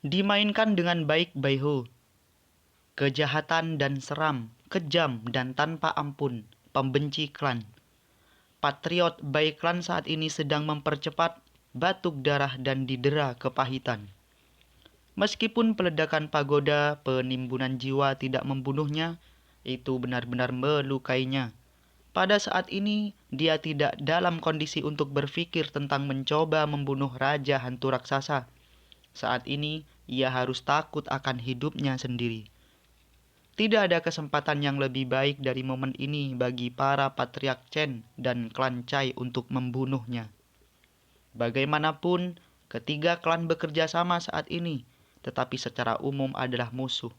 Dimainkan dengan baik Baihu. Kejahatan dan seram, kejam dan tanpa ampun, pembenci klan. Patriot baik klan saat ini sedang mempercepat batuk darah dan didera kepahitan. Meskipun peledakan pagoda penimbunan jiwa tidak membunuhnya, itu benar-benar melukainya. Pada saat ini, dia tidak dalam kondisi untuk berpikir tentang mencoba membunuh Raja Hantu Raksasa. Saat ini, ia harus takut akan hidupnya sendiri. Tidak ada kesempatan yang lebih baik dari momen ini bagi para Patriark Chen dan klan Chai untuk membunuhnya. Bagaimanapun, ketiga klan bekerja sama saat ini, tetapi secara umum adalah musuh.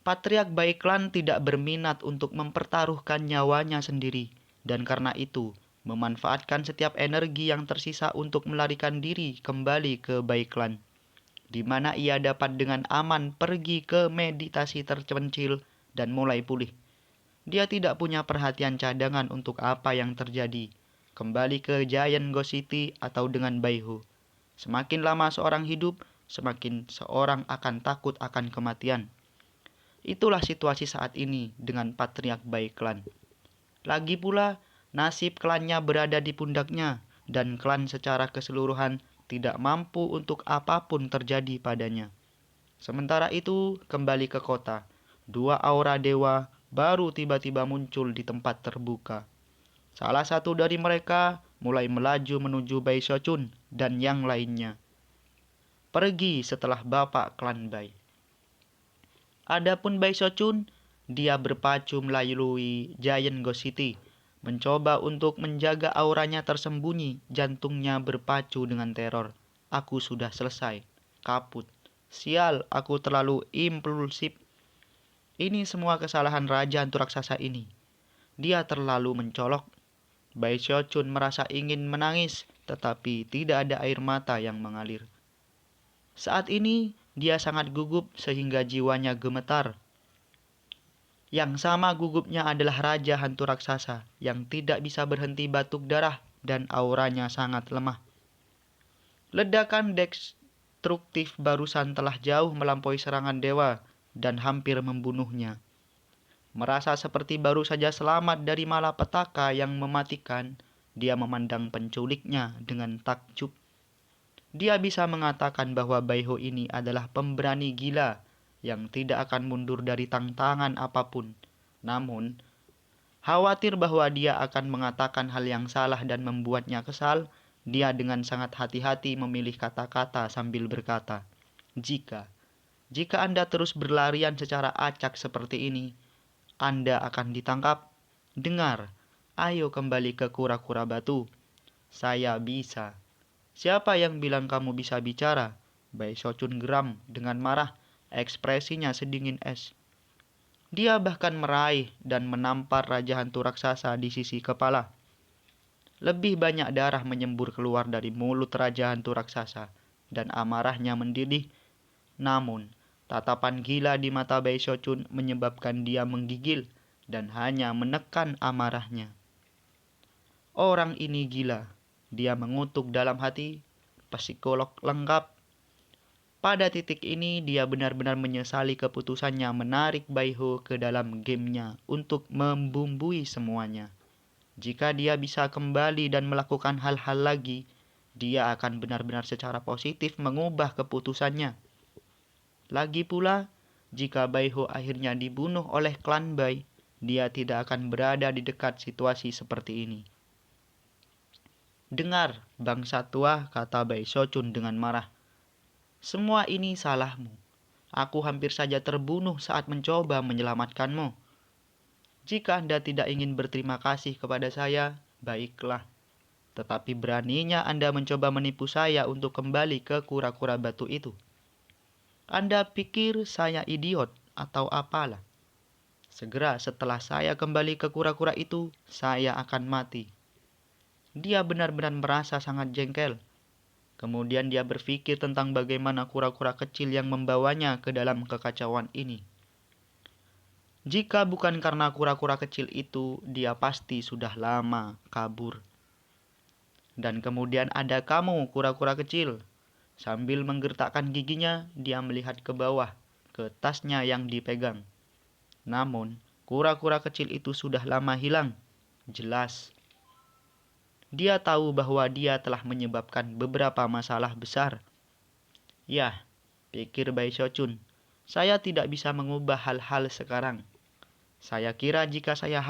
Patriark Bai klan tidak berminat untuk mempertaruhkan nyawanya sendiri, dan karena itu, memanfaatkan setiap energi yang tersisa untuk melarikan diri kembali ke Bai klan, di mana ia dapat dengan aman pergi ke meditasi terpencil dan mulai pulih. Dia tidak punya perhatian cadangan untuk apa yang terjadi, kembali ke Giant Ghost City atau dengan Baihu. Semakin lama seorang hidup, semakin seorang akan takut akan kematian. Itulah situasi saat ini dengan Patriark Bai klan. Lagi pula, nasib klannya berada di pundaknya, dan klan secara keseluruhan tidak mampu untuk apapun terjadi padanya. Sementara itu, kembali ke kota, dua aura dewa baru tiba-tiba muncul di tempat terbuka. Salah satu dari mereka mulai melaju menuju Bai Shochun dan yang lainnya. Pergi setelah bapak klan Bai. Adapun Bai Shochun, dia berpacu melalui Giant Ghost City, mencoba untuk menjaga auranya tersembunyi, jantungnya berpacu dengan teror. Aku sudah selesai. Kaput. Sial, aku terlalu impulsif. Ini semua kesalahan Raja Hantu Raksasa ini. Dia terlalu mencolok. Bai Shochun merasa ingin menangis, tetapi tidak ada air mata yang mengalir. Saat ini, dia sangat gugup sehingga jiwanya gemetar. Yang sama gugupnya adalah Raja Hantu Raksasa yang tidak bisa berhenti batuk darah dan auranya sangat lemah. Ledakan destruktif barusan telah jauh melampaui serangan dewa dan hampir membunuhnya. Merasa seperti baru saja selamat dari malapetaka yang mematikan, dia memandang penculiknya dengan takjub. Dia bisa mengatakan bahwa Baihu ini adalah pemberani gila yang tidak akan mundur dari tantangan apapun. Namun, khawatir bahwa dia akan mengatakan hal yang salah dan membuatnya kesal, dia dengan sangat hati-hati memilih kata-kata sambil berkata, Jika Anda terus berlarian secara acak seperti ini, Anda akan ditangkap. Dengar, ayo kembali ke kura-kura batu. Saya bisa. Siapa yang bilang kamu bisa bicara? Bai Shochun geram dengan marah, ekspresinya sedingin es. Dia bahkan meraih dan menampar Raja Hantu Raksasa di sisi kepala. Lebih banyak darah menyembur keluar dari mulut Raja Hantu Raksasa, dan amarahnya mendidih. Namun, tatapan gila di mata Bai Shochun menyebabkan dia menggigil dan hanya menekan amarahnya. Orang ini gila. Dia mengutuk dalam hati, psikolog lengkap. Pada titik ini, dia benar-benar menyesali keputusannya menarik Baihu ke dalam gamenya untuk membumbui semuanya. Jika dia bisa kembali dan melakukan hal-hal lagi, dia akan benar-benar secara positif mengubah keputusannya. Lagi pula, jika Baihu akhirnya dibunuh oleh klan Bai, dia tidak akan berada di dekat situasi seperti ini. Dengar, bangsa tua, kata Bai Shochun dengan marah. Semua ini salahmu. Aku hampir saja terbunuh saat mencoba menyelamatkanmu. Jika Anda tidak ingin berterima kasih kepada saya, baiklah. Tetapi beraninya Anda mencoba menipu saya untuk kembali ke kura-kura batu itu. Anda pikir saya idiot atau apalah? Segera setelah saya kembali ke kura-kura itu, saya akan mati. Dia benar-benar merasa sangat jengkel. Kemudian dia berpikir tentang bagaimana kura-kura kecil yang membawanya ke dalam kekacauan ini. Jika bukan karena kura-kura kecil itu, dia pasti sudah lama kabur. Dan kemudian ada kamu, kura-kura kecil. Sambil menggertakkan giginya, dia melihat ke bawah, ke tasnya yang dipegang. Namun, kura-kura kecil itu sudah lama hilang. Jelas. Dia tahu bahwa dia telah menyebabkan beberapa masalah besar. Yah, pikir Bai Xiaochun, saya tidak bisa mengubah hal-hal sekarang. Saya kira jika saya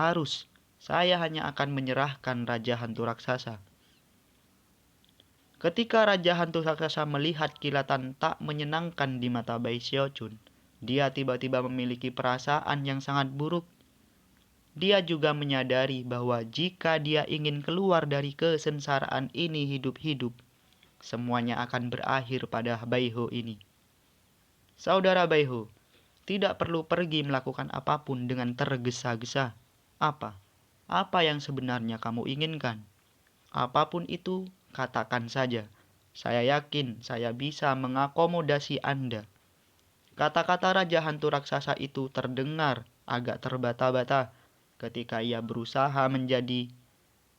hanya akan menyerahkan Raja Hantu Raksasa. Ketika Raja Hantu Raksasa melihat kilatan tak menyenangkan di mata Bai Xiaochun, dia tiba-tiba memiliki perasaan yang sangat buruk. Dia juga menyadari bahwa jika dia ingin keluar dari kesengsaraan ini hidup-hidup, semuanya akan berakhir pada Baiho ini. Saudara Baiho, tidak perlu pergi melakukan apapun dengan tergesa-gesa. Apa? Apa yang sebenarnya kamu inginkan? Apapun itu, katakan saja. Saya yakin saya bisa mengakomodasi Anda. Kata-kata Raja Hantu Raksasa itu terdengar agak terbata-bata ketika ia berusaha menjadi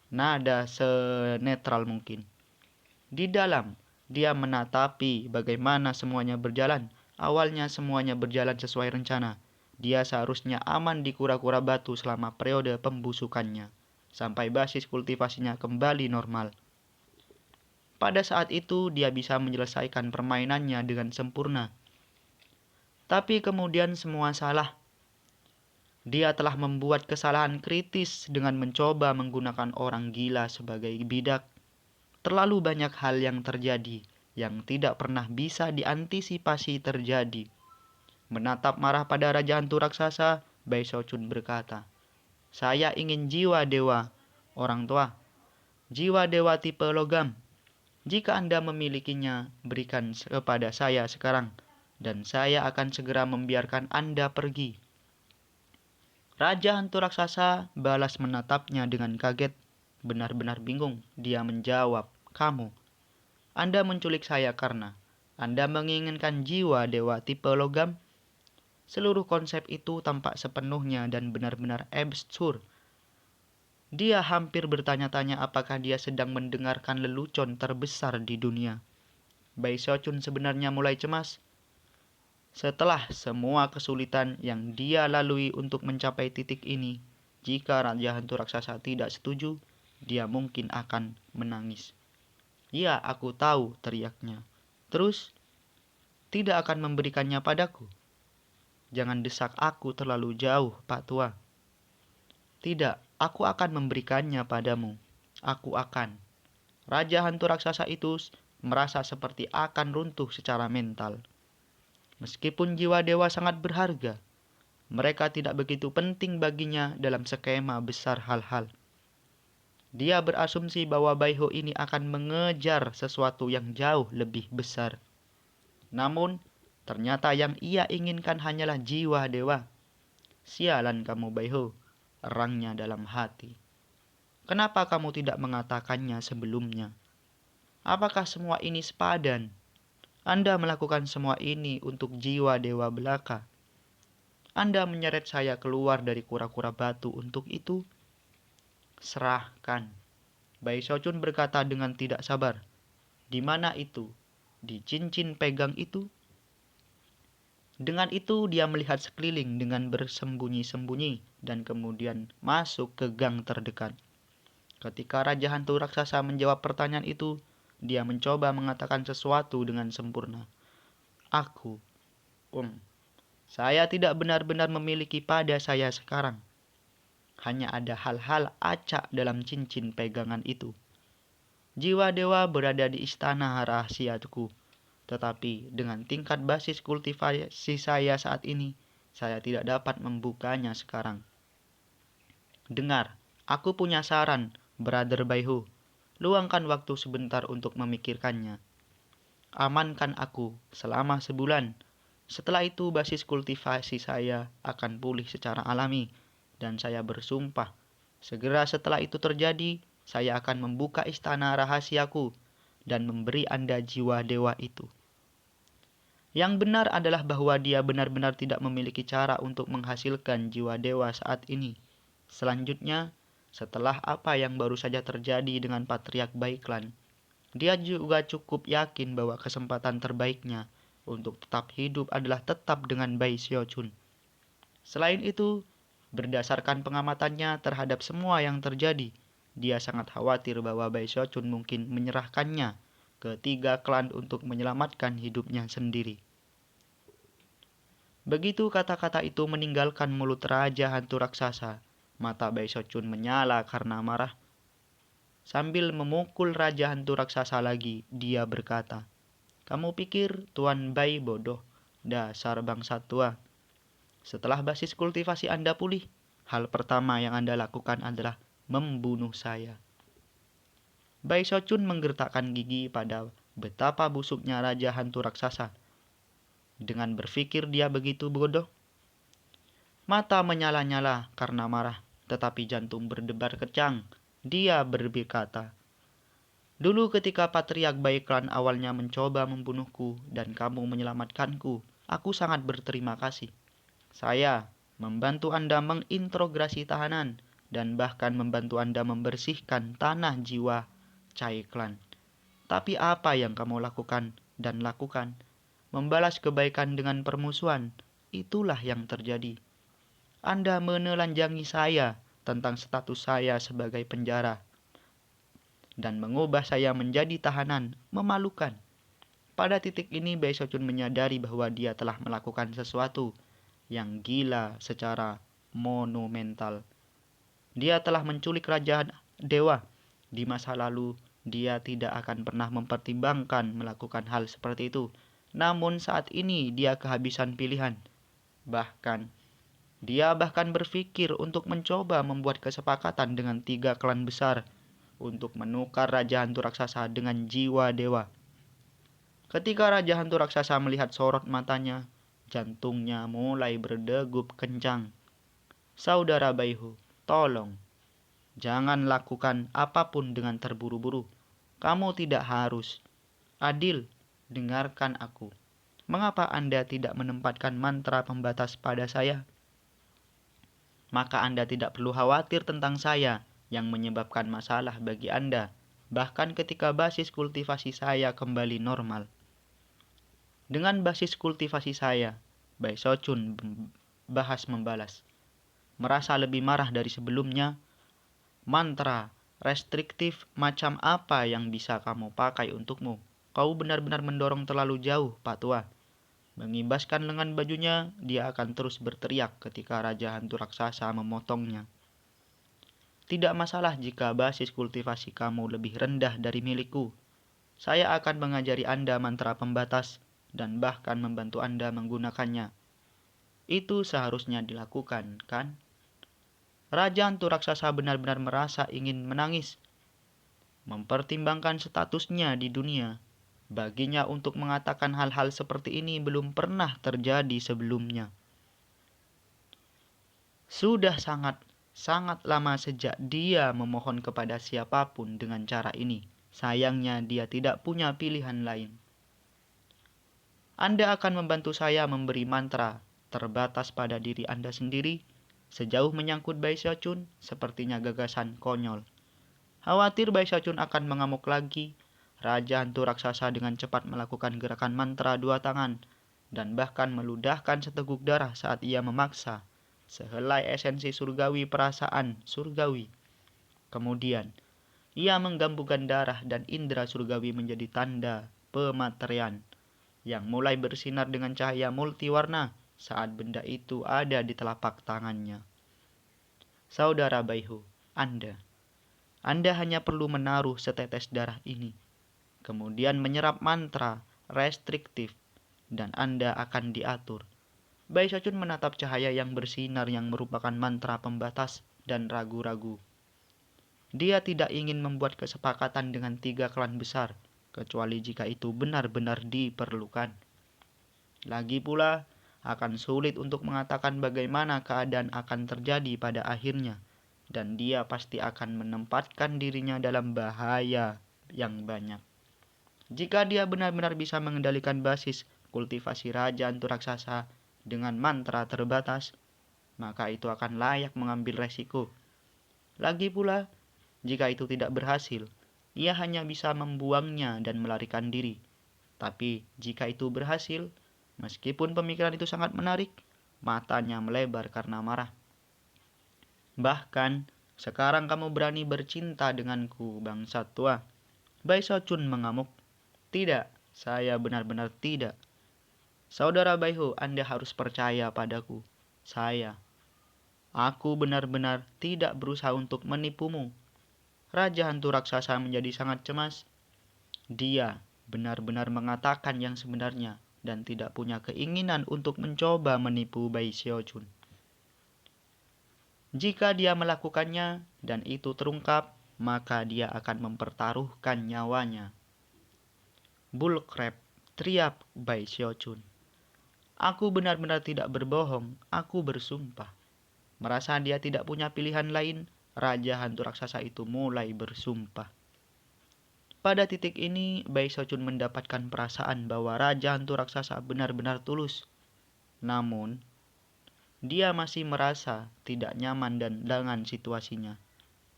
nada senetral mungkin. Di dalam, dia menatapi bagaimana semuanya berjalan. Awalnya semuanya berjalan sesuai rencana. Dia seharusnya aman di kura-kura batu selama periode pembusukannya, sampai basis kultivasinya kembali normal. Pada saat itu dia bisa menyelesaikan permainannya dengan sempurna. Tapi kemudian semua salah. Dia telah membuat kesalahan kritis dengan mencoba menggunakan orang gila sebagai bidak. Terlalu banyak hal yang terjadi yang tidak pernah bisa diantisipasi terjadi. Menatap marah pada Raja Hantu Raksasa, Bai Xiaochun berkata, "Saya ingin jiwa dewa, orang tua. Jiwa dewa tipe logam. Jika Anda memilikinya, berikan kepada saya sekarang, dan saya akan segera membiarkan Anda pergi." Raja Hantu Raksasa balas menatapnya dengan kaget. Benar-benar bingung, dia menjawab, "Kamu. Anda menculik saya karena Anda menginginkan jiwa dewa tipe logam." Seluruh konsep itu tampak sepenuhnya dan benar-benar absurd. Dia hampir bertanya-tanya apakah dia sedang mendengarkan lelucon terbesar di dunia. Bai Xiaochun sebenarnya mulai cemas. Setelah semua kesulitan yang dia lalui untuk mencapai titik ini, jika Raja Hantu Raksasa tidak setuju, dia mungkin akan menangis. "Ya, aku tahu," teriaknya. "Terus, tidak akan memberikannya padaku? Jangan desak aku terlalu jauh, Pak Tua." "Tidak, aku akan memberikannya padamu. Aku akan." Raja Hantu Raksasa itu merasa seperti akan runtuh secara mental. Meskipun jiwa dewa sangat berharga, mereka tidak begitu penting baginya dalam skema besar hal-hal. Dia berasumsi bahwa Baiho ini akan mengejar sesuatu yang jauh lebih besar. Namun, ternyata yang ia inginkan hanyalah jiwa dewa. "Sialan kamu, Baiho," erangnya dalam hati. "Kenapa kamu tidak mengatakannya sebelumnya? Apakah semua ini sepadan? Anda melakukan semua ini untuk jiwa dewa belaka. Anda menyeret saya keluar dari kura-kura batu untuk itu?" "Serahkan," Bai Xiaochun berkata dengan tidak sabar. "Di mana itu? Di cincin pegang itu?" Dengan itu dia melihat sekeliling dengan bersembunyi-sembunyi dan kemudian masuk ke gang terdekat. Ketika Raja Hantu Raksasa menjawab pertanyaan itu, dia mencoba mengatakan sesuatu dengan sempurna. "Aku, saya tidak benar-benar memiliki pada saya sekarang. Hanya ada hal-hal acak dalam cincin pegangan itu. Jiwa dewa berada di istana rahasiaku. Tetapi dengan tingkat basis kultivasi saya saat ini, saya tidak dapat membukanya sekarang. Dengar, aku punya saran, Brother Baihu. Luangkan waktu sebentar untuk memikirkannya. Amankan aku selama sebulan. Setelah itu basis kultivasi saya akan pulih secara alami. Dan saya bersumpah, segera setelah itu terjadi, saya akan membuka istana rahasiaku dan memberi Anda jiwa dewa itu." Yang benar adalah bahwa dia benar-benar tidak memiliki cara untuk menghasilkan jiwa dewa saat ini. Selanjutnya, setelah apa yang baru saja terjadi dengan Patriark Baiklan, Dia juga cukup yakin bahwa kesempatan terbaiknya untuk tetap hidup adalah tetap dengan Bai Xiaochun. Selain itu, berdasarkan pengamatannya terhadap semua yang terjadi, dia sangat khawatir bahwa Bai Xiaochun mungkin menyerahkannya ke 3 klan untuk menyelamatkan hidupnya sendiri. Begitu kata-kata itu meninggalkan mulut Raja Hantu Raksasa, mata Bai Xiaochun menyala karena marah. Sambil memukul Raja Hantu Raksasa lagi, dia berkata, "Kamu pikir Tuan Bai bodoh? Dasar bangsa tua. Setelah basis kultivasi Anda pulih, hal pertama yang Anda lakukan adalah membunuh saya." Bai Xiaochun menggertakkan gigi pada betapa busuknya Raja Hantu Raksasa. Dengan berpikir dia begitu bodoh, mata menyala-nyala karena marah, tetapi jantung berdebar kencang. Dia berkata, "Dulu ketika Patriark Bai Klan awalnya mencoba membunuhku dan kamu menyelamatkanku, aku sangat berterima kasih. Saya membantu Anda mengintegrasi tahanan dan bahkan membantu Anda membersihkan tanah jiwa Cai Klan. Tapi apa yang kamu lakukan dan lakukan? Membalas kebaikan dengan permusuhan, itulah yang terjadi. Anda menelanjangi saya tentang status saya sebagai penjara dan mengubah saya menjadi tahanan. Memalukan." Pada titik ini Bai Xiaochun menyadari bahwa dia telah melakukan sesuatu yang gila secara monumental. Dia telah menculik Raja Dewa. Di masa lalu, dia tidak akan pernah mempertimbangkan melakukan hal seperti itu. Namun saat ini dia kehabisan pilihan. Dia bahkan berpikir untuk mencoba membuat kesepakatan dengan 3 klan besar untuk menukar Raja Hantu Raksasa dengan jiwa dewa. Ketika Raja Hantu Raksasa melihat sorot matanya, jantungnya mulai berdegup kencang. "Saudara Baihu, tolong, jangan lakukan apapun dengan terburu-buru. Kamu tidak harus. Adil, dengarkan aku. Mengapa Anda tidak menempatkan mantra pembatas pada saya? Maka Anda tidak perlu khawatir tentang saya yang menyebabkan masalah bagi Anda, bahkan ketika basis kultivasi saya kembali normal." Dengan basis kultivasi saya, Bai Xiaochun membalas. Merasa lebih marah dari sebelumnya, "Mantra restriktif macam apa yang bisa kamu pakai untukmu? Kau benar-benar mendorong terlalu jauh, Pak Tua." Mengibaskan lengan bajunya, dia akan terus berteriak ketika Raja Hantu Raksasa memotongnya. "Tidak masalah jika basis kultivasi kamu lebih rendah dari milikku. Saya akan mengajari Anda mantra pembatas dan bahkan membantu Anda menggunakannya. Itu seharusnya dilakukan, kan?" Raja Hantu Raksasa benar-benar merasa ingin menangis. Mempertimbangkan statusnya di dunia, baginya untuk mengatakan hal-hal seperti ini belum pernah terjadi sebelumnya. Sudah sangat lama sejak dia memohon kepada siapapun dengan cara ini. Sayangnya dia tidak punya pilihan lain. Anda akan membantu saya memberi mantra terbatas pada diri Anda sendiri. Sejauh menyangkut Bai Xiaochun, sepertinya gagasan konyol. Khawatir Bai Xiaochun akan mengamuk lagi, Raja Hantu Raksasa dengan cepat melakukan gerakan mantra 2 tangan dan bahkan meludahkan seteguk darah saat ia memaksa sehelai esensi surgawi perasaan surgawi. Kemudian, ia menggambungkan darah dan indera surgawi menjadi tanda pematerian yang mulai bersinar dengan cahaya multiwarna saat benda itu ada di telapak tangannya. Saudara Baihu, Anda hanya perlu menaruh setetes darah ini, kemudian menyerap mantra restriktif, dan Anda akan diatur. Bai Xiaochun menatap cahaya yang bersinar yang merupakan mantra pembatas dan ragu-ragu. Dia tidak ingin membuat kesepakatan dengan 3 klan besar, kecuali jika itu benar-benar diperlukan. Lagi pula, akan sulit untuk mengatakan bagaimana keadaan akan terjadi pada akhirnya, dan dia pasti akan menempatkan dirinya dalam bahaya yang banyak. Jika dia benar-benar bisa mengendalikan basis kultivasi Raja Hantu Raksasa dengan mantra terbatas, maka itu akan layak mengambil resiko. Lagi pula, jika itu tidak berhasil, ia hanya bisa membuangnya dan melarikan diri. Tapi jika itu berhasil, meskipun pemikiran itu sangat menarik, matanya melebar karena marah. Bahkan, sekarang kamu berani bercinta denganku, bangsa tua. Bai Shochun mengamuk. Tidak, saya benar-benar tidak. Saudara Baiho, Anda harus percaya padaku. Aku benar-benar tidak berusaha untuk menipumu. Raja hantu raksasa menjadi sangat cemas. Dia benar-benar mengatakan yang sebenarnya dan tidak punya keinginan untuk mencoba menipu Bai Xiaojun. Jika dia melakukannya dan itu terungkap, maka dia akan mempertaruhkan nyawanya. Bullcrap, teriak Bai Xiaojun. Aku benar-benar tidak berbohong, aku bersumpah. Merasa dia tidak punya pilihan lain, Raja hantu raksasa itu mulai bersumpah. Pada titik ini, Bai Shochun mendapatkan perasaan bahwa Raja hantu raksasa benar-benar tulus. Namun, dia masih merasa tidak nyaman dengan situasinya.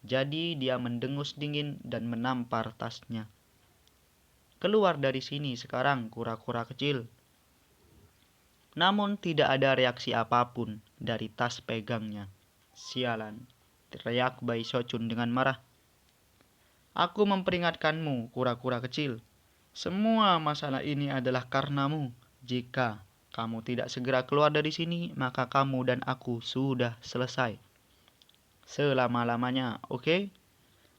Jadi, dia mendengus dingin dan menampar tasnya. Keluar dari sini sekarang, kura-kura kecil. Namun, tidak ada reaksi apapun dari tas pegangnya. Sialan, teriak Bai Shochun dengan marah. Aku memperingatkanmu, kura-kura kecil. Semua masalah ini adalah karenamu. Jika kamu tidak segera keluar dari sini, maka kamu dan aku sudah selesai. Selama-lamanya, oke?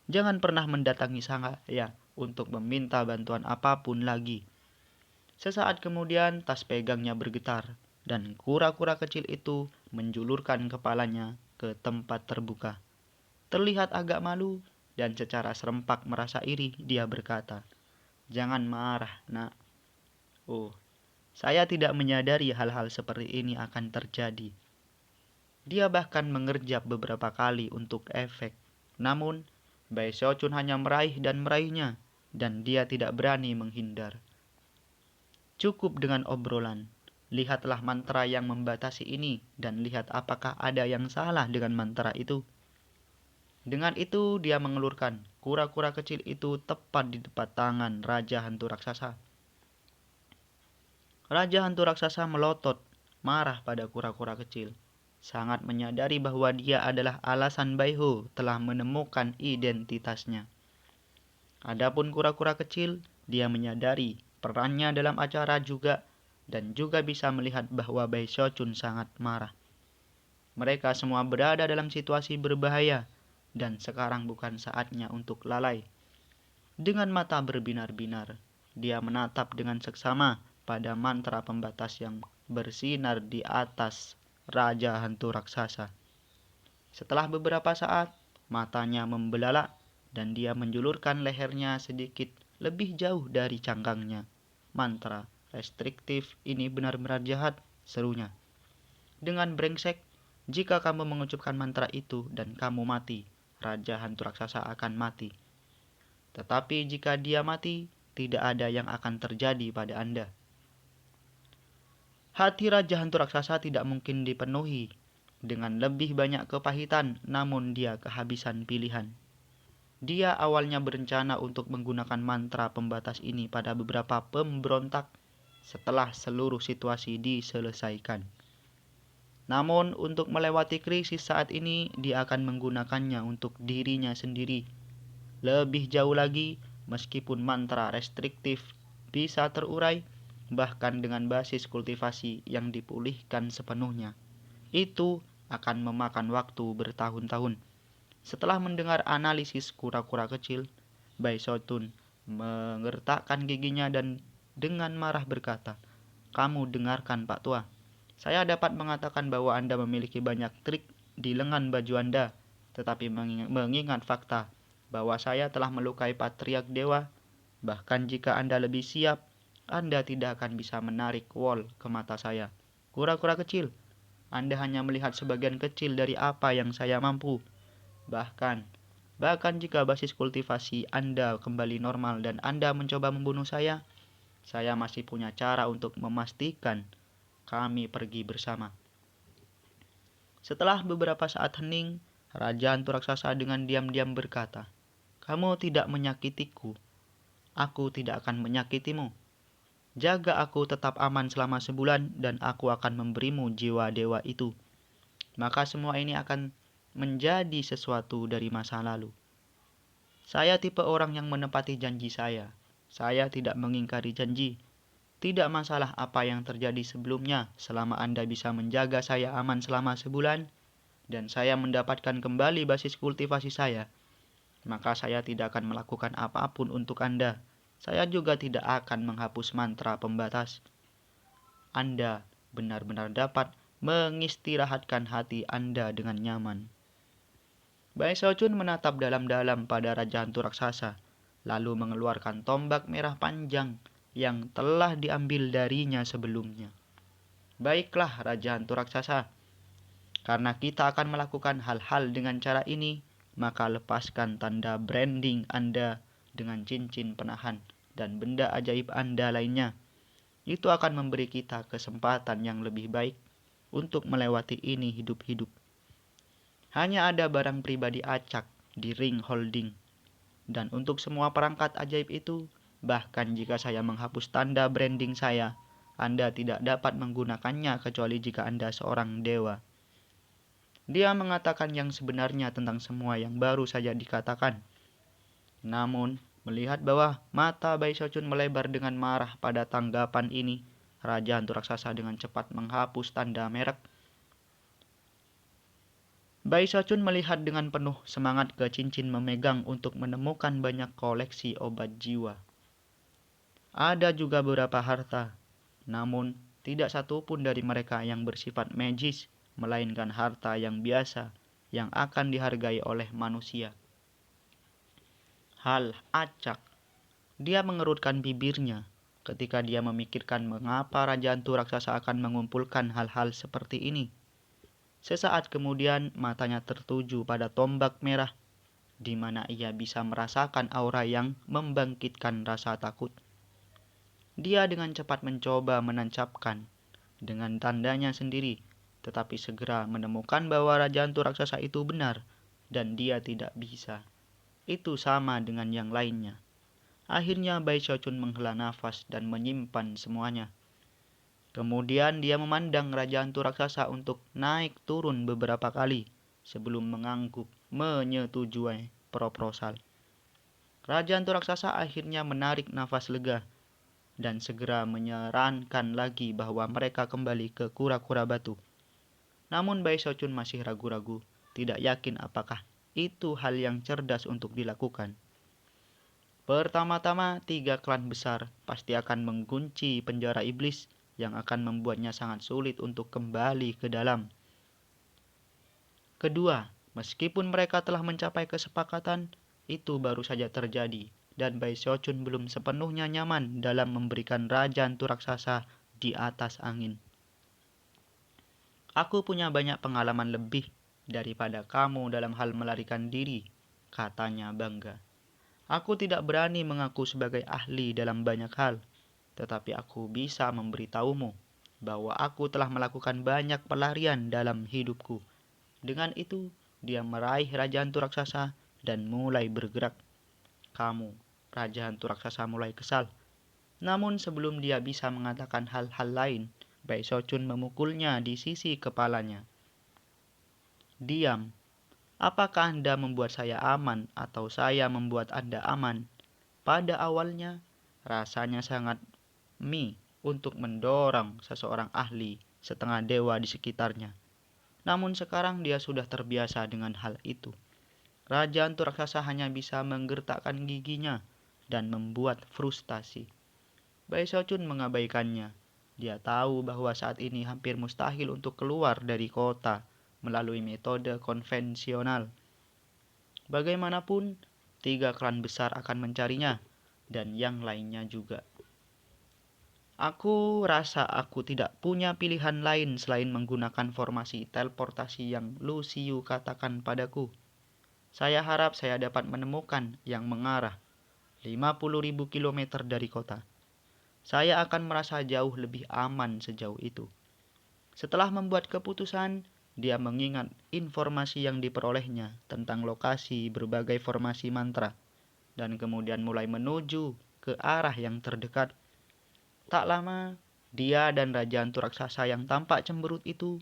Jangan pernah mendatangi saya untuk meminta bantuan apapun lagi. Sesaat kemudian tas pegangnya bergetar dan kura-kura kecil itu menjulurkan kepalanya ke tempat terbuka. Terlihat agak malu dan secara serempak merasa iri dia berkata, "Jangan marah, nak. Oh, saya tidak menyadari hal-hal seperti ini akan terjadi." Dia bahkan mengerjap beberapa kali untuk efek. Namun, Bai Shochun hanya meraih dan meraihnya dan dia tidak berani menghindar. Cukup dengan obrolan. Lihatlah mantra yang membatasi ini dan lihat apakah ada yang salah dengan mantra itu. Dengan itu dia mengelurkan kura-kura kecil itu tepat di depan tangan Raja hantu raksasa. Raja hantu raksasa melotot, marah pada kura-kura kecil. Sangat menyadari bahwa dia adalah alasan Baiho telah menemukan identitasnya. Adapun kura-kura kecil, dia menyadari perannya dalam acara juga dan juga bisa melihat bahwa Bai Shochun sangat marah. Mereka semua berada dalam situasi berbahaya dan sekarang bukan saatnya untuk lalai. Dengan mata berbinar-binar, dia menatap dengan seksama pada mantra pembatas yang bersinar di atas Raja hantu raksasa. Setelah beberapa saat, matanya membelalak dan dia menjulurkan lehernya sedikit lebih jauh dari cangkangnya. Mantra restriktif ini benar-benar jahat, serunya. Dengan brengsek, jika kamu mengucapkan mantra itu dan kamu mati, Raja hantu raksasa akan mati. Tetapi jika dia mati, tidak ada yang akan terjadi pada Anda. Hati Raja hantu raksasa tidak mungkin dipenuhi dengan lebih banyak kepahitan, namun dia kehabisan pilihan. Dia awalnya berencana untuk menggunakan mantra pembatas ini pada beberapa pemberontak setelah seluruh situasi diselesaikan. Namun untuk melewati krisis saat ini, dia akan menggunakannya untuk dirinya sendiri. Lebih jauh lagi, meskipun mantra restriktif bisa terurai, bahkan dengan basis kultivasi yang dipulihkan sepenuhnya, itu akan memakan waktu bertahun-tahun. Setelah mendengar analisis kura-kura kecil, Bai Shochun mengertakkan giginya dan dengan marah berkata, "Kamu dengarkan, Pak Tua. Saya dapat mengatakan bahwa Anda memiliki banyak trik di lengan baju Anda, tetapi mengingat fakta bahwa saya telah melukai patriark dewa, bahkan jika Anda lebih siap, Anda tidak akan bisa menarik wol ke mata saya. Kura-kura kecil, Anda hanya melihat sebagian kecil dari apa yang saya mampu. Bahkan jika basis kultivasi Anda kembali normal dan Anda mencoba membunuh saya masih punya cara untuk memastikan kami pergi bersama." Setelah beberapa saat hening, Raja hantu raksasa dengan diam-diam berkata, Kamu tidak menyakitiku, aku tidak akan menyakitimu. Jaga aku tetap aman selama sebulan dan aku akan memberimu jiwa dewa itu. Maka semua ini akan menjadi sesuatu dari masa lalu. Saya tipe orang yang menepati janji saya. Saya tidak mengingkari janji. Tidak masalah apa yang terjadi sebelumnya selama Anda bisa menjaga saya aman selama sebulan dan saya mendapatkan kembali basis kultivasi saya. Maka saya tidak akan melakukan apapun untuk Anda. Saya juga tidak akan menghapus mantra pembatas. Anda benar-benar dapat mengistirahatkan hati Anda dengan nyaman. Bai Xiaochun menatap dalam-dalam pada Raja Hantu Raksasa, lalu mengeluarkan tombak merah panjang yang telah diambil darinya sebelumnya. Baiklah Raja Hantu Raksasa, karena kita akan melakukan hal-hal dengan cara ini, maka lepaskan tanda branding Anda dengan cincin penahan dan benda ajaib Anda lainnya. Itu akan memberi kita kesempatan yang lebih baik untuk melewati ini hidup-hidup. Hanya ada barang pribadi acak di ring holding. Dan untuk semua perangkat ajaib itu, bahkan jika saya menghapus tanda branding saya, Anda tidak dapat menggunakannya kecuali jika Anda seorang dewa. Dia mengatakan yang sebenarnya tentang semua yang baru saja dikatakan. Namun, melihat bahwa mata Bai Xiaochun melebar dengan marah pada tanggapan ini, Raja Hantu Raksasa dengan cepat menghapus tanda merek. Bai Xiaochun melihat dengan penuh semangat ke cincin memegang untuk menemukan banyak koleksi obat jiwa. Ada juga beberapa harta, namun tidak satupun dari mereka yang bersifat magis, melainkan harta yang biasa yang akan dihargai oleh manusia. Hal acak. Dia mengerutkan bibirnya ketika dia memikirkan mengapa Raja Hantu Raksasa akan mengumpulkan hal-hal seperti ini. Sesaat kemudian matanya tertuju pada tombak merah, di mana ia bisa merasakan aura yang membangkitkan rasa takut. Dia dengan cepat mencoba menancapkan dengan tandanya sendiri, tetapi segera menemukan bahwa Raja Hantu Raksasa itu benar, dan dia tidak bisa. Itu sama dengan yang lainnya. Akhirnya Bai Xiaochun menghela nafas dan menyimpan semuanya. Kemudian dia memandang Raja Hantu Raksasa untuk naik turun beberapa kali sebelum mengangguk menyetujui proposal. Raja Hantu Raksasa akhirnya menarik nafas lega dan segera menyarankan lagi bahwa mereka kembali ke kura-kura batu. Namun Bai Xiaochun masih ragu-ragu, tidak yakin apakah itu hal yang cerdas untuk dilakukan. Pertama-tama, 3 klan besar pasti akan mengunci penjara iblis yang akan membuatnya sangat sulit untuk kembali ke dalam. Kedua, meskipun mereka telah mencapai kesepakatan, itu baru saja terjadi, dan Bai Xiaochun belum sepenuhnya nyaman dalam memberikan Raja Hantu Raksasa di atas angin. Aku punya banyak pengalaman lebih daripada kamu dalam hal melarikan diri, katanya bangga. Aku tidak berani mengaku sebagai ahli dalam banyak hal, tetapi aku bisa memberitahumu bahwa aku telah melakukan banyak pelarian dalam hidupku. Dengan itu, dia meraih Raja Hantu Raksasa dan mulai bergerak. Kamu, Raja Hantu Raksasa mulai kesal. Namun sebelum dia bisa mengatakan hal-hal lain, Bai Xiaochun memukulnya di sisi kepalanya. Diam. Apakah Anda membuat saya aman atau saya membuat Anda aman? Pada awalnya, rasanya sangat untuk mendorong seseorang ahli setengah dewa di sekitarnya. Namun sekarang dia sudah terbiasa dengan hal itu. Raja Hantu Raksasa hanya bisa menggertakkan giginya dan membuat frustasi. Bai Xiaochun mengabaikannya. Dia tahu bahwa saat ini hampir mustahil untuk keluar dari kota melalui metode konvensional. Bagaimanapun, 3 klan besar akan mencarinya, dan yang lainnya juga. Aku rasa aku tidak punya pilihan lain selain menggunakan formasi teleportasi yang Lu Xiu katakan padaku. Saya harap saya dapat menemukan yang mengarah 50.000 kilometer dari kota. Saya akan merasa jauh lebih aman sejauh itu. Setelah membuat keputusan, dia mengingat informasi yang diperolehnya tentang lokasi berbagai formasi mantra. dan kemudian mulai menuju ke arah yang terdekat. Tak lama, dia dan Raja Hantu Raksasa yang tampak cemberut itu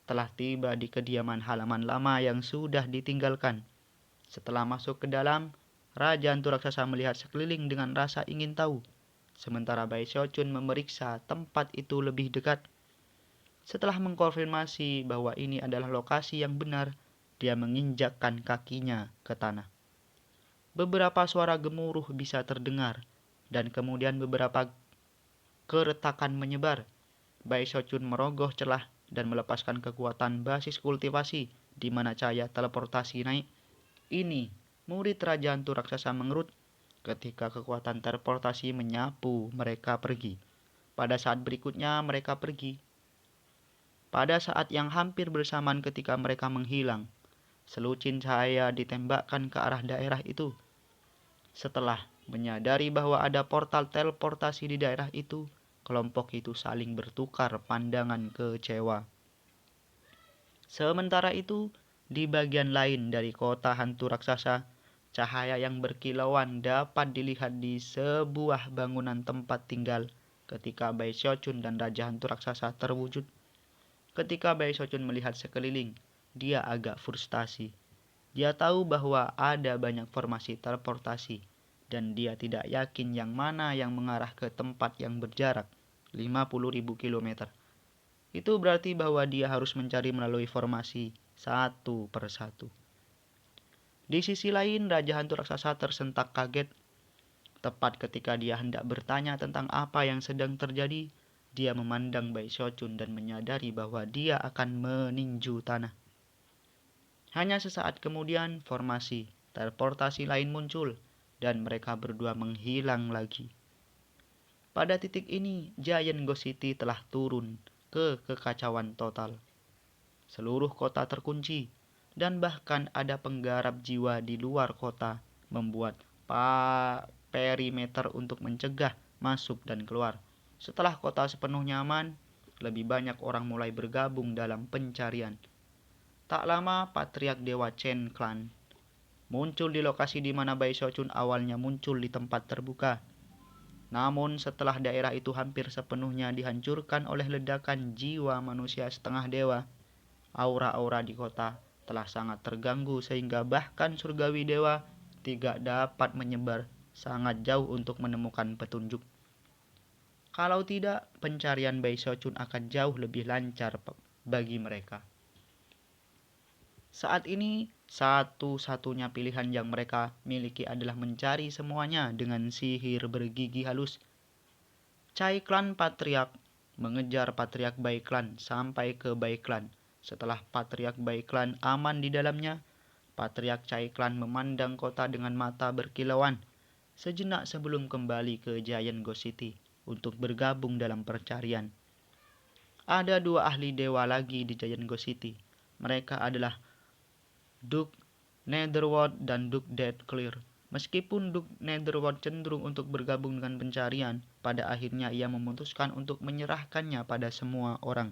telah tiba di kediaman halaman lama yang sudah ditinggalkan. Setelah masuk ke dalam, Raja Hantu Raksasa melihat sekeliling dengan rasa ingin tahu, sementara Bai Xiaochun memeriksa tempat itu lebih dekat. Setelah mengkonfirmasi bahwa ini adalah lokasi yang benar, dia menginjakkan kakinya ke tanah. Beberapa suara gemuruh bisa terdengar, dan kemudian beberapa keretakan menyebar. Bai Xiaochun merogoh celah dan melepaskan kekuatan basis kultivasi, di mana cahaya teleportasi naik. Ini, murid Raja Hantu Raksasa mengerut ketika kekuatan teleportasi menyapu mereka pergi. Pada saat berikutnya mereka pergi. Pada saat yang hampir bersamaan ketika mereka menghilang, seluncur cahaya ditembakkan ke arah daerah itu. Setelah menyadari bahwa ada portal teleportasi di daerah itu, kelompok itu saling bertukar pandangan kecewa. Sementara itu, di bagian lain dari kota hantu raksasa, cahaya yang berkilauan dapat dilihat di sebuah bangunan tempat tinggal ketika Bai Xiaochun dan Raja Hantu Raksasa terwujud. Ketika Bai Xiaochun melihat sekeliling, dia agak frustasi. Dia tahu bahwa ada banyak formasi teleportasi, dan dia tidak yakin yang mana yang mengarah ke tempat yang berjarak 50.000 km. Itu berarti bahwa dia harus mencari melalui formasi satu persatu. Di sisi lain, Raja Hantu Raksasa tersentak kaget. Tepat ketika dia hendak bertanya tentang apa yang sedang terjadi, dia memandang Bai Xiaochun dan menyadari bahwa dia akan meninju tanah. Hanya sesaat kemudian, formasi teleportasi lain muncul, dan mereka berdua menghilang lagi. Pada titik ini, Giant Ghost City telah turun ke kekacauan total. Seluruh kota terkunci, dan bahkan ada penggarap jiwa di luar kota membuat perimeter untuk mencegah masuk dan keluar. Setelah kota sepenuhnya aman, lebih banyak orang mulai bergabung dalam pencarian. Tak lama, Patriark Dewa Chen Clan muncul di lokasi di mana Bai Xiaochun awalnya muncul di tempat terbuka. Namun setelah daerah itu hampir sepenuhnya dihancurkan oleh ledakan jiwa manusia setengah dewa, aura-aura di kota telah sangat terganggu sehingga bahkan surgawi dewa tidak dapat menyebar sangat jauh untuk menemukan petunjuk. Kalau tidak, pencarian Bai Xiaochun akan jauh lebih lancar bagi mereka. Saat ini, satu-satunya pilihan yang mereka miliki adalah mencari semuanya dengan sihir bergigi halus. Cai Clan Patriark mengejar Patriark Bai Clan sampai ke Bai Clan. Setelah Patriark Bai Clan aman di dalamnya, Patriark Cai Clan memandang kota dengan mata berkilauan sejenak sebelum kembali ke Giant Ghost City untuk bergabung dalam pencarian. Ada dua ahli dewa lagi di Giant Ghost City. Mereka adalah Duke Netherworld dan Duke Deathclear. Meskipun Duke Netherworld cenderung untuk bergabung dengan pencarian, pada akhirnya ia memutuskan untuk menyerahkannya pada semua orang.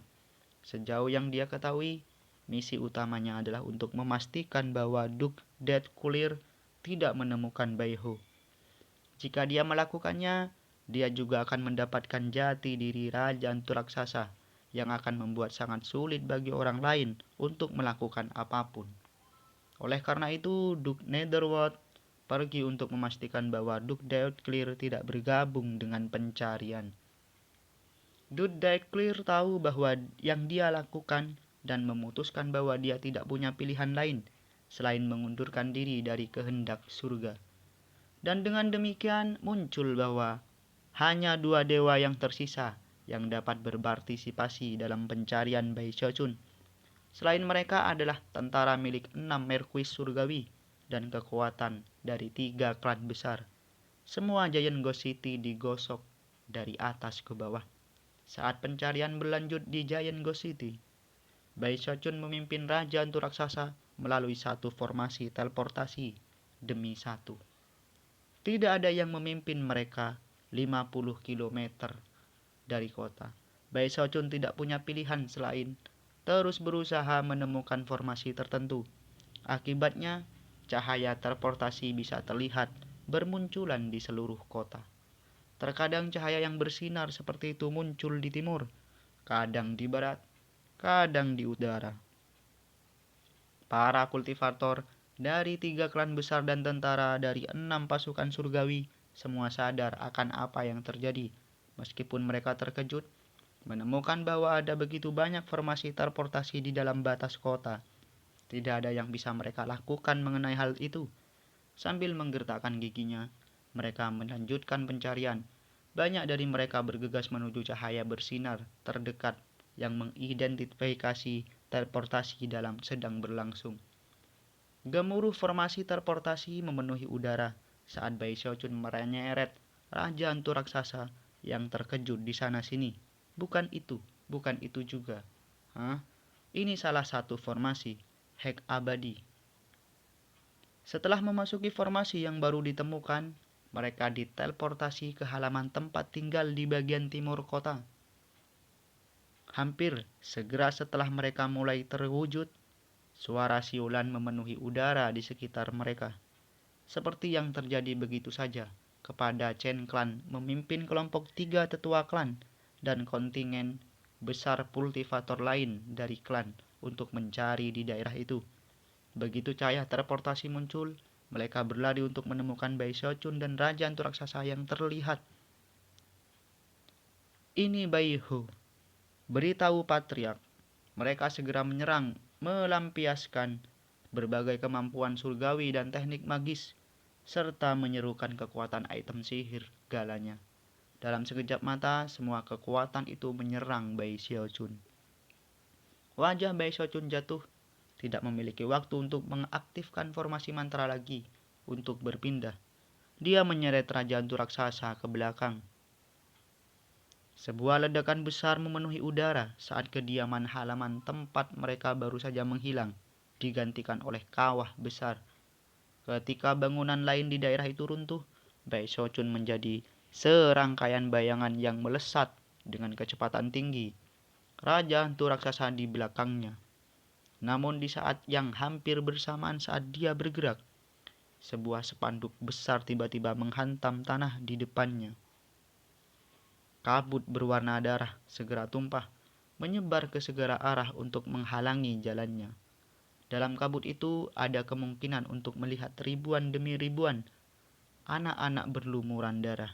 Sejauh yang dia ketahui, misi utamanya adalah untuk memastikan bahwa Duke Deathclear tidak menemukan Bai Ho. Jika dia melakukannya, dia juga akan mendapatkan jati diri Raja Hantu Raksasa yang akan membuat sangat sulit bagi orang lain untuk melakukan apapun. Oleh karena itu, Duke Netherworld pergi untuk memastikan bahwa Duke Deathclear tidak bergabung dengan pencarian. Duke Deathclear tahu bahwa yang dia lakukan dan memutuskan bahwa dia tidak punya pilihan lain selain mengundurkan diri dari kehendak surga. Dan dengan demikian muncul bahwa hanya dua dewa yang tersisa yang dapat berpartisipasi dalam pencarian Bai Xiaochun. Selain mereka adalah tentara milik 6 Merkuis Surgawi dan kekuatan dari 3 klan besar. Semua Giant Ghost City digosok dari atas ke bawah. Saat pencarian berlanjut di Giant Ghost City, Bai Xiaochun memimpin Raja Hantu Raksasa melalui satu formasi teleportasi demi satu. Tidak ada yang memimpin mereka 50 km dari kota. Bai Xiaochun tidak punya pilihan selain terus berusaha menemukan formasi tertentu. Akibatnya, cahaya teleportasi bisa terlihat bermunculan di seluruh kota. Terkadang cahaya yang bersinar seperti itu muncul di timur, kadang di barat, kadang di udara. Para kultivator dari 3 klan besar dan tentara dari 6 pasukan surgawi semua sadar akan apa yang terjadi. Meskipun mereka terkejut menemukan bahwa ada begitu banyak formasi teleportasi di dalam batas kota. Tidak ada yang bisa mereka lakukan mengenai hal itu. Sambil menggertakkan giginya, mereka melanjutkan pencarian. Banyak dari mereka bergegas menuju cahaya bersinar terdekat yang mengidentifikasi teleportasi dalam sedang berlangsung. Gemuruh formasi teleportasi memenuhi udara saat Bai Xiaojun menyeret Raja Hantu Raksasa yang terkejut di sana-sini. Bukan itu juga. Hah? Ini salah satu formasi, hack abadi. Setelah memasuki formasi yang baru ditemukan, mereka diteleportasi ke halaman tempat tinggal di bagian timur kota. Hampir segera setelah mereka mulai terwujud, suara siulan memenuhi udara di sekitar mereka. Seperti yang terjadi begitu saja kepada Chen Clan memimpin kelompok 3 tetua klan dan kontingen besar kultivator lain dari klan untuk mencari di daerah itu. Begitu cahaya teleportasi muncul, mereka berlari untuk menemukan Bai Xiaojun dan Raja Hantu Raksasa yang terlihat. Ini Bai Hu, beritahu Patriark. Mereka segera menyerang, melampiaskan berbagai kemampuan surgawi dan teknik magis, serta menyerukan kekuatan item sihir galanya. Dalam sekejap mata, semua kekuatan itu menyerang Bai Xiaojun. Wajah Bai Xiaojun jatuh, tidak memiliki waktu untuk mengaktifkan formasi mantra lagi untuk berpindah. Dia menyeret Raja Hantu Raksasa ke belakang. Sebuah ledakan besar memenuhi udara saat kediaman halaman tempat mereka baru saja menghilang digantikan oleh kawah besar. Ketika bangunan lain di daerah itu runtuh, Bai Xiaojun menjadi serangkaian bayangan yang melesat dengan kecepatan tinggi. Raja Hantu Raksasa di belakangnya. Namun di saat yang hampir bersamaan saat dia bergerak, sebuah spanduk besar tiba-tiba menghantam tanah di depannya. Kabut berwarna darah segera tumpah, menyebar ke segala arah untuk menghalangi jalannya. Dalam kabut itu ada kemungkinan untuk melihat ribuan demi ribuan anak-anak berlumuran darah.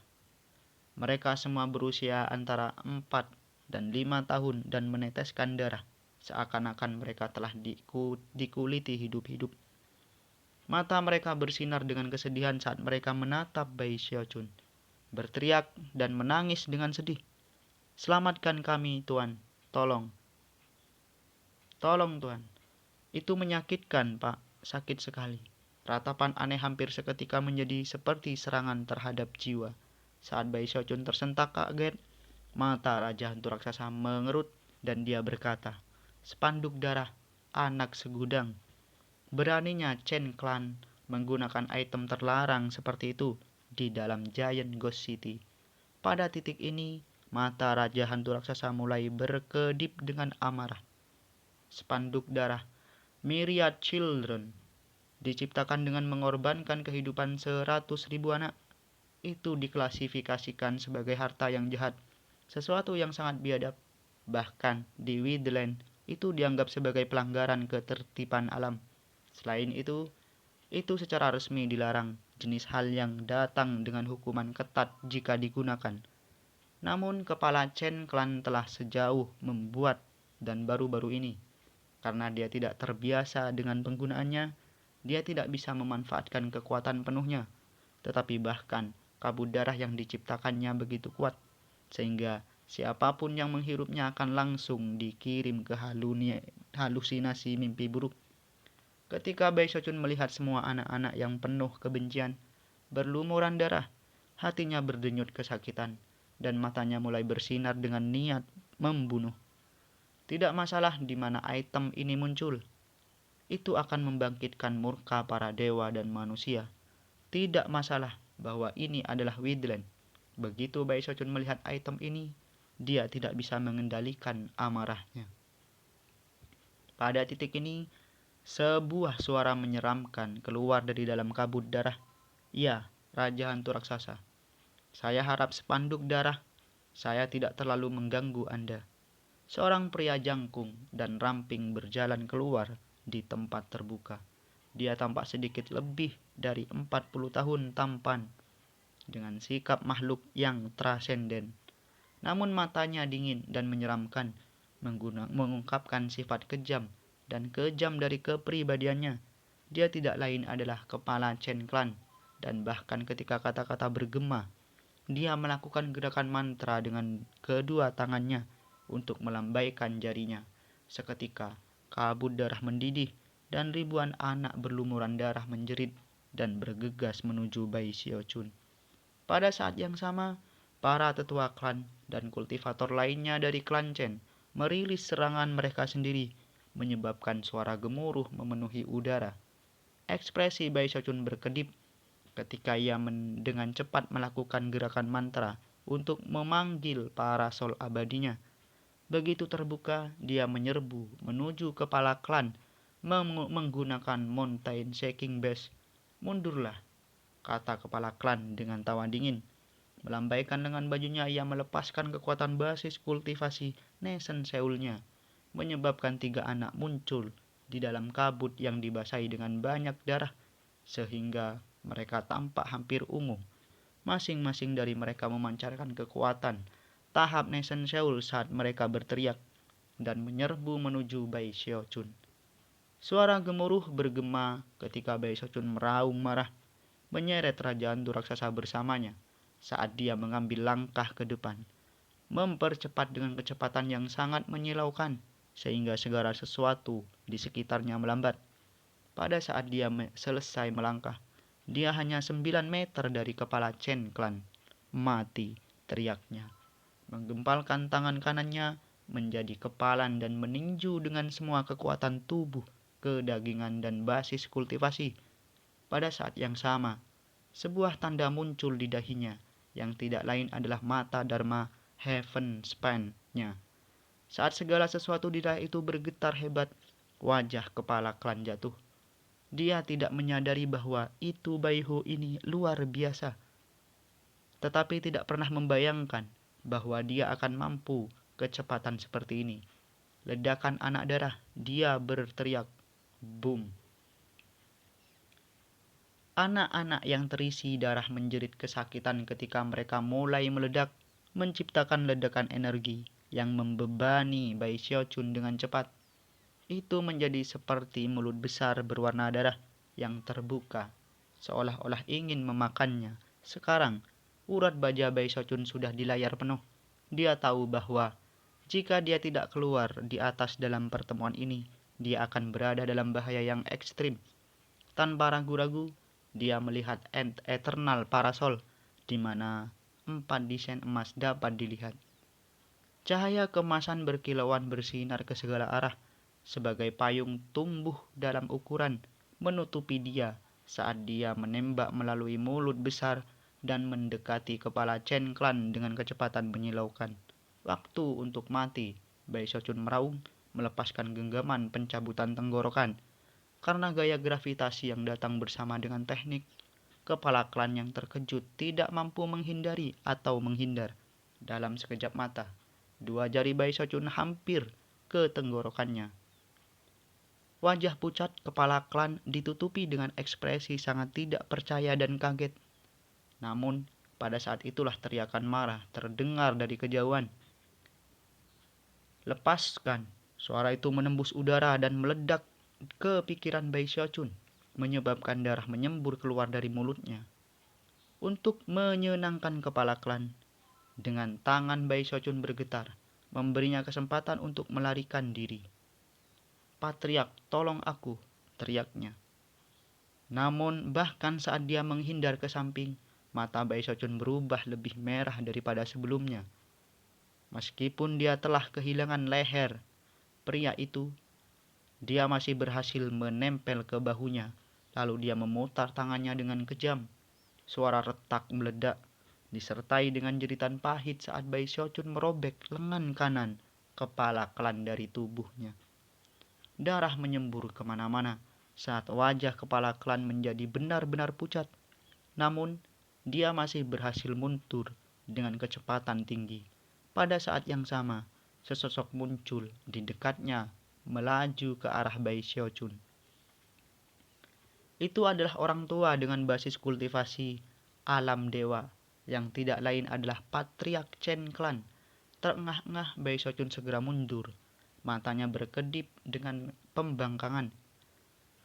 Mereka semua berusia antara 4 dan 5 tahun dan meneteskan darah, seakan-akan mereka telah dikuliti hidup-hidup. Mata mereka bersinar dengan kesedihan saat mereka menatap Bai Xiaojun, berteriak dan menangis dengan sedih. "Selamatkan kami, Tuan. Tolong. Tolong, Tuan. Itu menyakitkan, Pak. Sakit sekali." Ratapan aneh hampir seketika menjadi seperti serangan terhadap jiwa. Saat Bai Xiaojun tersentak kaget, mata Raja Hantu Raksasa mengerut dan dia berkata, "Spanduk darah, anak segudang." Beraninya Chen Clan menggunakan item terlarang seperti itu di dalam Giant Ghost City. Pada titik ini, mata Raja Hantu Raksasa mulai berkedip dengan amarah. Spanduk darah, Myriad Children, diciptakan dengan mengorbankan kehidupan 100.000 anak. Itu diklasifikasikan sebagai harta yang jahat, sesuatu yang sangat biadab. Bahkan di Widland itu dianggap sebagai pelanggaran ketertiban alam. Selain itu secara resmi dilarang, jenis hal yang datang dengan hukuman ketat jika digunakan. Namun kepala Chen Clan telah sejauh membuat dan baru-baru ini, karena dia tidak terbiasa dengan penggunaannya, dia tidak bisa memanfaatkan kekuatan penuhnya. Tetapi bahkan kabut darah yang diciptakannya begitu kuat, sehingga siapapun yang menghirupnya akan langsung dikirim ke halusinasi mimpi buruk. Ketika Bai Xiaojun melihat semua anak-anak yang penuh kebencian, berlumuran darah, hatinya berdenyut kesakitan, dan matanya mulai bersinar dengan niat membunuh. Tidak masalah di mana item ini muncul, itu akan membangkitkan murka para dewa dan manusia. Tidak masalah bahwa ini adalah Widland. Begitu Bai Xiaojun melihat item ini, dia tidak bisa mengendalikan amarahnya. Pada titik ini, sebuah suara menyeramkan keluar dari dalam kabut darah. Ya, Raja Hantu Raksasa. Saya harap spanduk darah saya tidak terlalu mengganggu Anda. Seorang pria jangkung dan ramping berjalan keluar di tempat terbuka. Dia tampak sedikit lebih dari 40 tahun tampan, dengan sikap makhluk yang trasenden. Namun matanya dingin dan menyeramkan, mengungkapkan sifat kejam dan kejam dari kepribadiannya. Dia tidak lain adalah kepala Chen Clan, dan bahkan ketika kata-kata bergema, dia melakukan gerakan mantra dengan kedua tangannya untuk melambaikan jarinya. Seketika, kabut darah mendidih dan ribuan anak berlumuran darah menjerit dan bergegas menuju Bai Xiaochun. Pada saat yang sama, para tetua klan dan kultivator lainnya dari klan Chen merilis serangan mereka sendiri, menyebabkan suara gemuruh memenuhi udara. Ekspresi Bai Xiaochun berkedip ketika ia dengan cepat melakukan gerakan mantra untuk memanggil para sol abadinya. Begitu terbuka, dia menyerbu menuju kepala klan menggunakan Mountain Shaking Bash. Mundurlah, kata kepala klan dengan tawa dingin. Melambaikan lengan bajunya, ia melepaskan kekuatan basis kultivasi Nation Seoul-nya, menyebabkan 3 anak muncul di dalam kabut yang dibasahi dengan banyak darah, sehingga mereka tampak hampir ungu. Masing-masing dari mereka memancarkan kekuatan tahap Nation Seoul saat mereka berteriak dan menyerbu menuju Bai Xiaochun. Suara gemuruh bergema ketika Bai Xiaochun meraung marah, menyeret Raja Hantu Raksasa bersamanya saat dia mengambil langkah ke depan, mempercepat dengan kecepatan yang sangat menyilaukan sehingga segala sesuatu di sekitarnya melambat. Pada saat dia selesai melangkah, dia hanya 9 meter dari kepala Chen Clan. Mati, teriaknya. Menggempalkan tangan kanannya menjadi kepalan dan meninju dengan semua kekuatan tubuh, kedagingan dan basis kultivasi. Pada saat yang sama, sebuah tanda muncul di dahinya yang tidak lain adalah mata Dharma Heaven Span-nya. Saat segala sesuatu di dahi itu bergetar hebat, wajah kepala klan jatuh. Dia tidak menyadari bahwa itu Baihu ini luar biasa, tetapi tidak pernah membayangkan bahwa dia akan mampu kecepatan seperti ini. Ledakan anak darah, dia berteriak, boom. Anak-anak yang terisi darah menjerit kesakitan ketika mereka mulai meledak, menciptakan ledakan energi yang membebani Bai Xiaochun dengan cepat. Itu menjadi seperti mulut besar berwarna darah yang terbuka, seolah-olah ingin memakannya. Sekarang, urat baja Bai Xiaochun sudah di layar penuh. Dia tahu bahwa jika dia tidak keluar di atas dalam pertemuan ini, dia akan berada dalam bahaya yang ekstrim. Tanpa ragu-ragu, dia melihat Eternal Parasol, di mana 4 desain emas dapat dilihat. Cahaya kemasan berkilauan bersinar ke segala arah, sebagai payung tumbuh dalam ukuran, menutupi dia saat dia menembak melalui mulut besar dan mendekati kepala Chen Clan dengan kecepatan menyilaukan. Waktu untuk mati, Bai Xiaochun meraung, melepaskan genggaman pencabutan tenggorokan. Karena gaya gravitasi yang datang bersama dengan teknik, kepala klan yang terkejut tidak mampu menghindari atau menghindar. Dalam sekejap mata, 2 jari Bai Xiaochun hampir ke tenggorokannya. Wajah pucat kepala klan ditutupi dengan ekspresi sangat tidak percaya dan kaget. Namun, pada saat itulah teriakan marah terdengar dari kejauhan. Lepaskan! Suara itu menembus udara dan meledak ke pikiran Bai Xiaochun, menyebabkan darah menyembur keluar dari mulutnya. Untuk menyenangkan kepala klan, dengan tangan Bai Xiaochun bergetar, memberinya kesempatan untuk melarikan diri. Patriark, tolong aku, teriaknya. Namun bahkan saat dia menghindar ke samping, mata Bai Xiaochun berubah lebih merah daripada sebelumnya. Meskipun dia telah kehilangan leher pria itu, dia masih berhasil menempel ke bahunya. Lalu dia memutar tangannya dengan kejam. Suara retak meledak, disertai dengan jeritan pahit saat Bai Xiaochun merobek lengan kanan kepala klan dari tubuhnya. Darah menyembur kemana-mana saat wajah kepala klan menjadi benar-benar pucat. Namun, dia masih berhasil mundur dengan kecepatan tinggi. Pada saat yang sama, sesosok muncul di dekatnya, melaju ke arah Bai Xiaochun. Itu adalah orang tua dengan basis kultivasi alam dewa, yang tidak lain adalah Patriark Chen Clan. Terengah-engah Bai Xiaochun segera mundur, matanya berkedip dengan pembangkangan.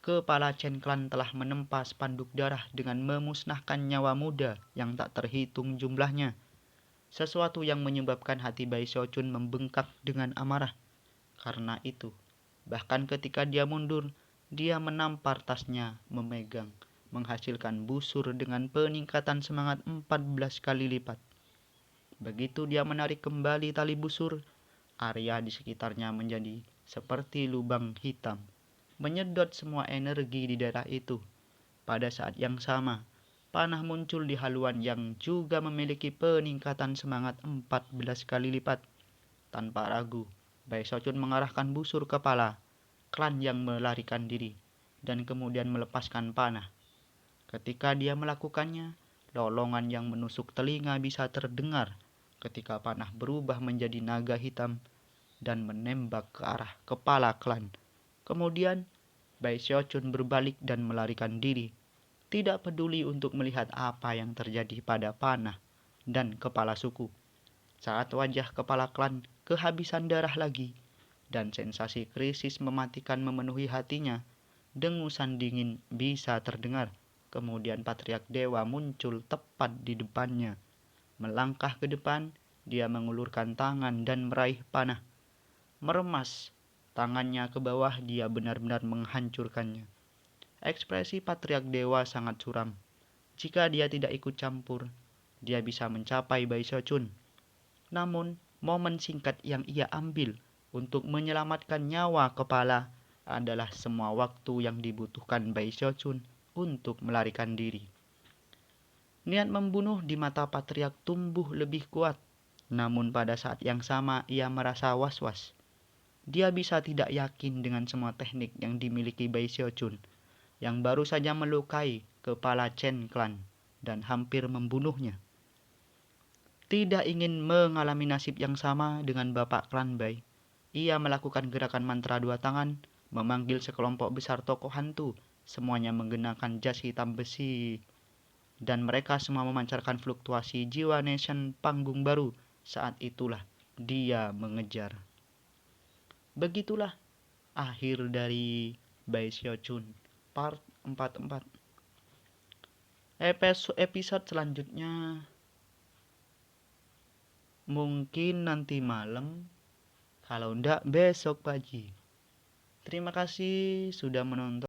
Kepala Chen Clan telah menempa spanduk darah dengan memusnahkan nyawa muda yang tak terhitung jumlahnya. Sesuatu yang menyebabkan hati Bai Xiaochun membengkak dengan amarah. Karena itu, bahkan ketika dia mundur, dia menampar tasnya memegang, menghasilkan busur dengan peningkatan semangat 14 kali lipat. Begitu dia menarik kembali tali busur, area di sekitarnya menjadi seperti lubang hitam, menyedot semua energi di daerah itu. Pada saat yang sama, panah muncul di haluan yang juga memiliki peningkatan semangat 14 kali lipat. Tanpa ragu, Bai Xiaochun mengarahkan busur kepala klan yang melarikan diri dan kemudian melepaskan panah. Ketika dia melakukannya, lolongan yang menusuk telinga bisa terdengar ketika panah berubah menjadi naga hitam dan menembak ke arah kepala klan. Kemudian, Bai Xiaochun berbalik dan melarikan diri, tidak peduli untuk melihat apa yang terjadi pada panah dan kepala suku. Saat wajah kepala klan kehabisan darah lagi, dan sensasi krisis mematikan memenuhi hatinya, dengusan dingin bisa terdengar. Kemudian Patriark Dewa muncul tepat di depannya. Melangkah ke depan, dia mengulurkan tangan dan meraih panah. Meremas tangannya ke bawah, dia benar-benar menghancurkannya. Ekspresi Patriark Dewa sangat suram. Jika dia tidak ikut campur, dia bisa mencapai Bai Xiaochun. Namun, momen singkat yang ia ambil untuk menyelamatkan nyawa kepala adalah semua waktu yang dibutuhkan Bai Xiaochun untuk melarikan diri. Niat membunuh di mata Patriark tumbuh lebih kuat, namun pada saat yang sama ia merasa was-was. Dia bisa tidak yakin dengan semua teknik yang dimiliki Bai Xiaochun, yang baru saja melukai kepala Chen Clan dan hampir membunuhnya. Tidak ingin mengalami nasib yang sama dengan bapak klan Bai, ia melakukan gerakan mantra dua tangan, memanggil sekelompok besar tokoh hantu, semuanya menggunakan jas hitam besi, dan mereka semua memancarkan fluktuasi jiwa nation panggung baru. Saat itulah dia mengejar. Begitulah akhir dari Bai Xiaochun part 44. Episode selanjutnya mungkin nanti malam, kalau enggak besok pagi. Terima kasih sudah menonton.